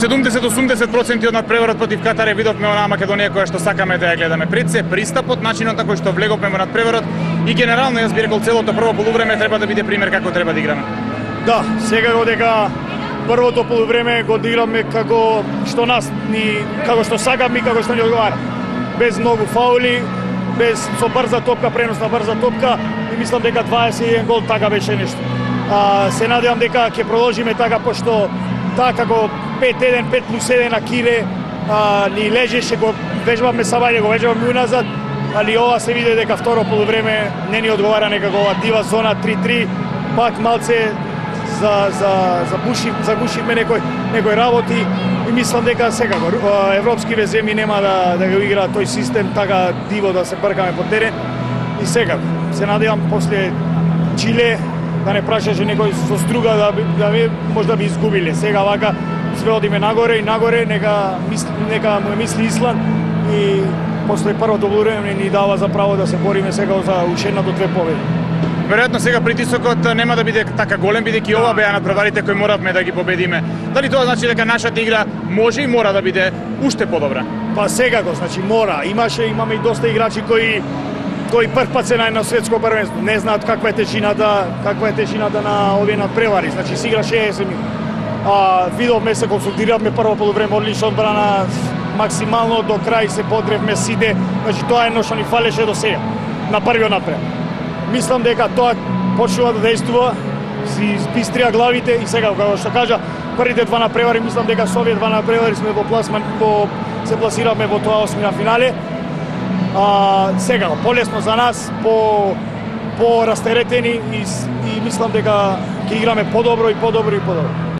70-80% од надпреварот против Катар видовме онаа Македонија која што сакаме да ја гледаме. Пред се пристапот, начинот на кој што влеговме во надпреварот и генерално јас би рекол целото прво полувреме треба да биде пример како треба да играме. Да, секако дека првото полувреме го одигравме како што сакаме и како што ни одговара. Без многу фаули, без со брза топка, пренос на брза топка и мислам дека 21 гол така беше нешто. Се надевам дека ќе продолжиме така, пошто како 5-1, 5+1 на Кире ни лежеше, го вежбавме Сабајле, го вежбавме уназад, али ова се види дека второ полувреме не ни одговара некако ова дива зона 3-3, пак малце загушивме некои работи и мислам дека секако европскиве земји нема да го игра тој систем така диво да се бркаме по терен и секако се надевам после Чиле да не прашаше некој со струга да можда би изгубиле. Сега вака све одиме нагоре и нагоре, нека му мисли Исланд и после првото полувреме ни дава за право да се бориме сега за уште една до две победи. Веројатно сега притисокот нема да биде така голем, бидејќи ова беа надпреварите кои моравме да ги победиме. Дали тоа значи дека нашата игра може и мора да биде уште подобра? Па секако, значи мора. Имаме и доста играчи кои прв пат се на светско првенство, не знаат каква е тежината на овие надпревари. Значи се игра 60 минути. Видовме се, консултиравме прво полувреме, одлична одбрана, максимално до крај се подревме сите. Значи тоа е едно што ни фалеше до сега на првиот надпревар. Мислам дека тоа почнува да действува, си спистрија главите и сега, како што кажа, првите два надпревари, мислам дека со овие два надпревари сме се пласиравме во тоа осмина финале. Сега, полесно за нас, по растеретени и мислам дека ќе играме подобро и подобро и подобро.